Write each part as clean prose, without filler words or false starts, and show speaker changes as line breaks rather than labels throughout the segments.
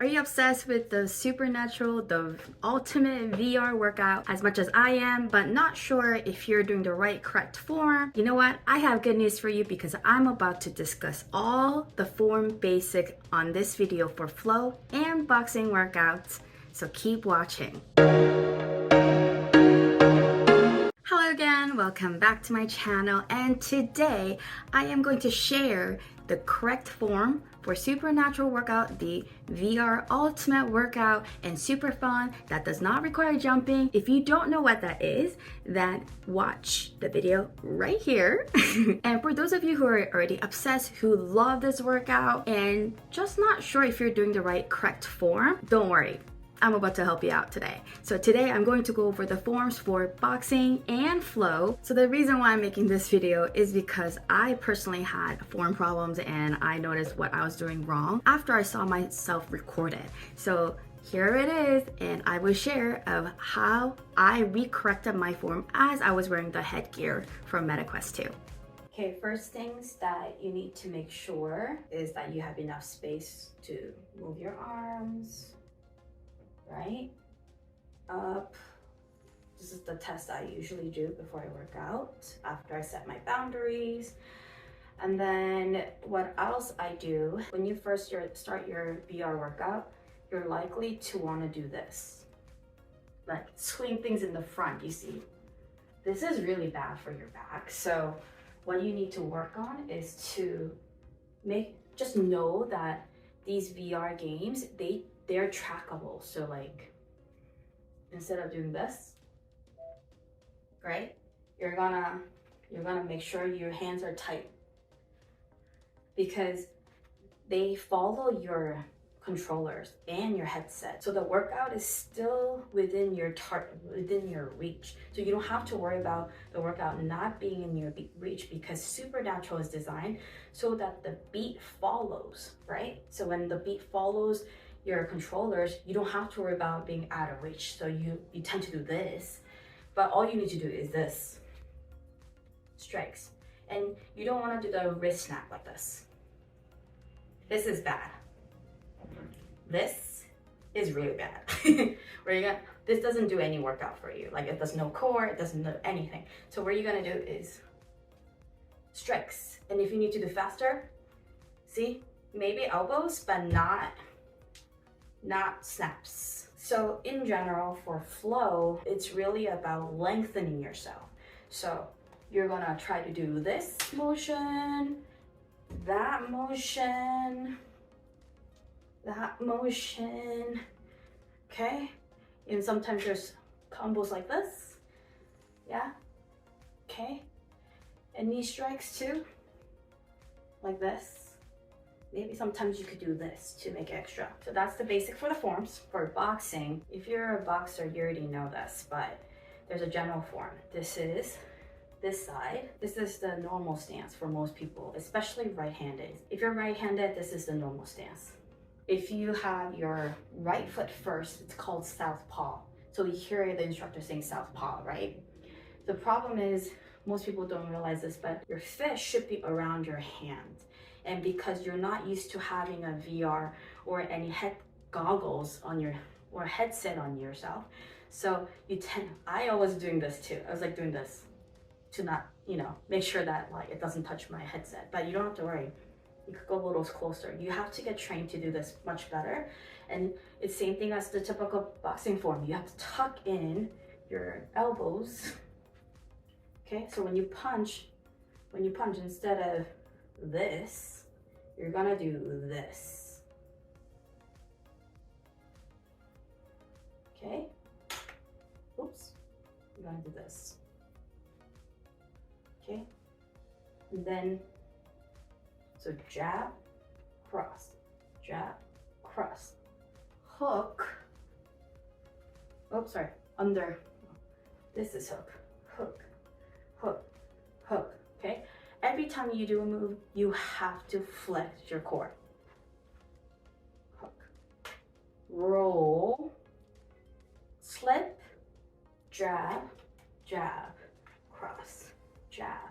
Are you obsessed with the supernatural, the ultimate VR workout as much as I am, but not sure if you're doing the right correct form? You know what? I have good news for you because I'm about to discuss all the form basic on this video for flow and boxing workouts, so keep watching. Hello again, welcome back to my channel, and today I am going to share the correct form for supernatural workout, the VR ultimate workout, and super fun that does not require jumping. If you don't know what that is, then watch the video right here. And for those of you who are already obsessed, who love this workout and just not sure if you're doing the right correct form, don't worry. I'm about to help you out today. So today I'm going to go over the forms for boxing and flow. So the reason why I'm making this video is because I personally had form problems and I noticed what I was doing wrong after I saw myself recorded. So here it is, and I will share of how I recorrected my form as I was wearing the headgear from MetaQuest 2. Okay, first things that you need to make sure is that you have enough space to move your arms, right? Up. This is the test I usually do before I work out, after I set my boundaries. And then what else I do, when you first start your VR workout, you're likely to want to do this. Like swing things in the front, you see. This is really bad for your back. So what you need to work on is to just know that these VR games, they're trackable. So like, instead of doing this, right? You're gonna make sure your hands are tight because they follow your controllers and your headset. So the workout is still within your reach. So you don't have to worry about the workout not being in your reach, because Supernatural is designed so that the beat follows, right? So when the beat follows your controllers, you don't have to worry about being out of reach. So you tend to do this, but all you need to do is this, strikes. And you don't want to do the wrist snap like this. This is bad. This is really bad. This doesn't do any workout for you. Like, it does no core, it doesn't do anything. So what you're gonna do is strikes. And if you need to do faster, see, maybe elbows, but not snaps. So in general, for flow, it's really about lengthening yourself. So you're gonna try to do this motion, that motion, that motion, okay? And sometimes there's combos like this, yeah, okay? And knee strikes too, like this. Maybe sometimes you could do this to make extra. So that's the basic for the forms. For boxing, if you're a boxer, you already know this, but there's a general form. This is this side. This is the normal stance for most people, especially right-handed. If you're right-handed, this is the normal stance. If you have your right foot first, it's called southpaw. So you hear the instructor saying southpaw, right? The problem is, most people don't realize this, but your fist should be around your hand. And because you're not used to having a VR or any head goggles on your, or headset on yourself, so I was doing this too. I was like doing this to not, make sure that like it doesn't touch my headset, but you don't have to worry. You could go a little closer. You have to get trained to do this much better. And it's same thing as the typical boxing form. You have to tuck in your elbows. Okay, so when you punch, instead of this, you're gonna do this. Okay? Oops. You're gonna do this. Okay? And then, so jab, cross, hook. Oh, sorry, under. This is hook, hook, hook, hook, okay? Every time you do a move, you have to flex your core. Hook, roll, slip, jab, jab, cross, jab,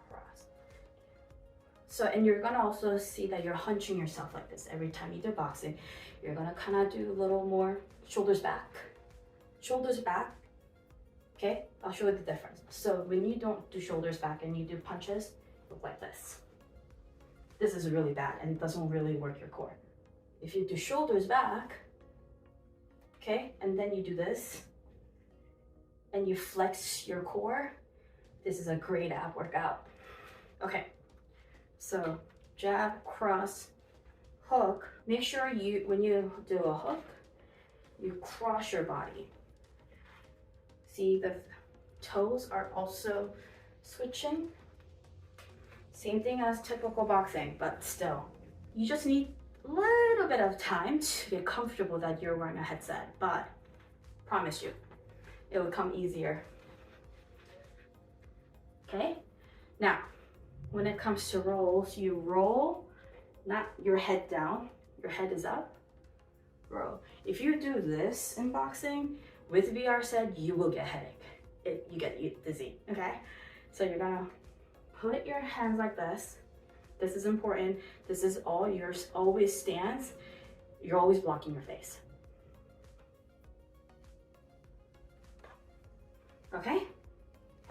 cross. So, and you're gonna also see that you're hunching yourself like this every time you do boxing. You're gonna kind of do a little more shoulders back, okay? I'll show you the difference. So when you don't do shoulders back and you do punches, look like this. This is really bad and it doesn't really work your core. If you do shoulders back, okay, and then you do this, and you flex your core, this is a great ab workout. Okay, so jab, cross, hook. Make sure when you do a hook, you cross your body. See, the toes are also switching. Same thing as typical boxing, but still, you just need a little bit of time to get comfortable that you're wearing a headset, but promise you, it will come easier. Okay, now when it comes to rolls, you roll, not your head down, your head is up, roll. If you do this in boxing with VR set, you will get headache. You get dizzy, okay? So you're gonna put your hands like this. This is important. This is all yours, always stands. You're always blocking your face. Okay?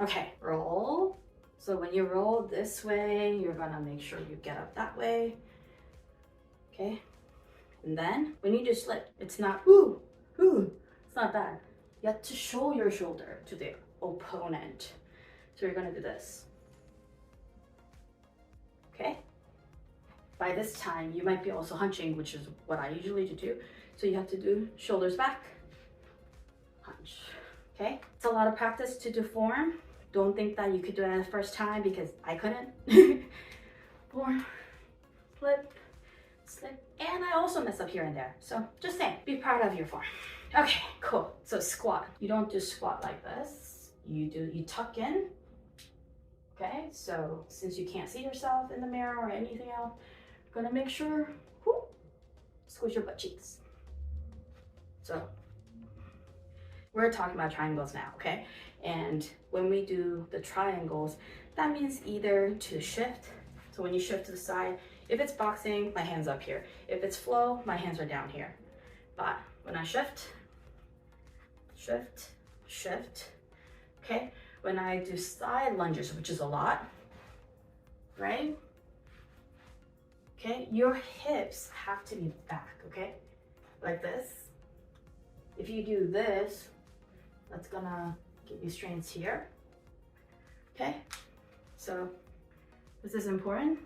Okay, roll. So when you roll this way, you're gonna make sure you get up that way. Okay? And then when you do slip, it's not it's not bad. You have to show your shoulder to the opponent. So you're gonna do this. Okay? By this time, you might be also hunching, which is what I usually do. So you have to do shoulders back, hunch. Okay? It's a lot of practice to do form. Don't think that you could do it the first time because I couldn't. Form, flip, slip, and I also mess up here and there. So just saying, be proud of your form. Okay, cool. So squat. You don't do squat like this. You tuck in. Okay, so since you can't see yourself in the mirror or anything else, you're gonna make sure, squish your butt cheeks. So we're talking about triangles now, okay? And when we do the triangles, that means either to shift. So when you shift to the side, if it's boxing, my hand's up here. If it's flow, my hands are down here. But when I shift, okay? When I do side lunges, which is a lot, right? Okay, your hips have to be back, okay? Like this. If you do this, that's gonna give you strains here, okay? So this is important.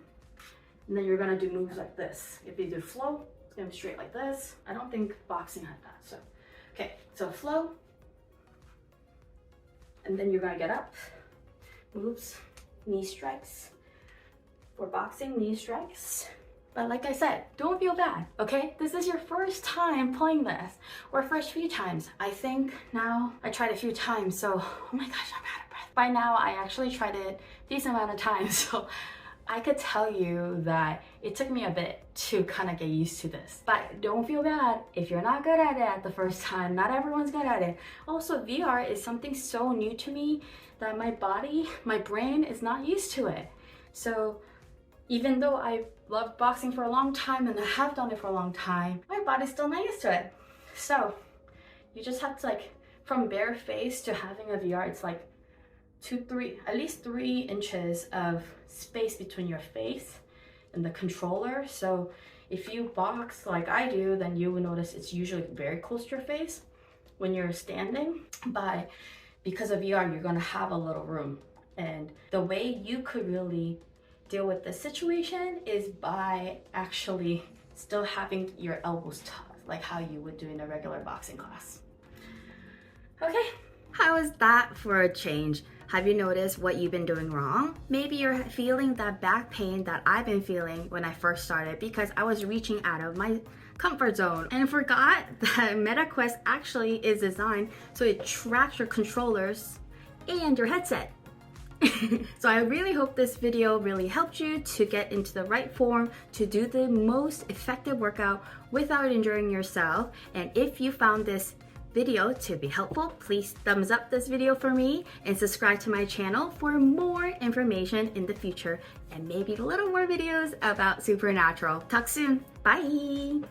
And then you're gonna do moves like this. If you do flow, it's gonna be straight like this. I don't think boxing had that, so. Okay, so flow. And then you're gonna get up, moves, knee strikes. For boxing, knee strikes. But like I said, don't feel bad, okay? This is your first time playing this, or first few times. I think now, I tried a few times, so, oh my gosh, I'm out of breath. By now, I actually tried it a decent amount of times, so I could tell you that it took me a bit to kind of get used to this. But don't feel bad if you're not good at it at the first time. Not everyone's good at it. Also, VR is something so new to me that my body, my brain is not used to it. So even though I loved boxing for a long time and I have done it for a long time, my body's still not used to it. So you just have to, like, from bare face to having a VR, it's like at least 3 inches of space between your face and the controller. So if you box like I do, then you will notice it's usually very close to your face when you're standing. But because of VR, you're gonna have a little room. And the way you could really deal with this situation is by actually still having your elbows tucked, like how you would do in a regular boxing class. Okay, how was that for a change? Have you noticed what you've been doing wrong? Maybe you're feeling that back pain that I've been feeling when I first started because I was reaching out of my comfort zone and forgot that MetaQuest actually is designed so it tracks your controllers and your headset. So I really hope this video really helped you to get into the right form to do the most effective workout without injuring yourself. And if you found this video to be helpful, please thumbs up this video for me and subscribe to my channel for more information in the future and maybe a little more videos about supernatural. Talk soon. Bye.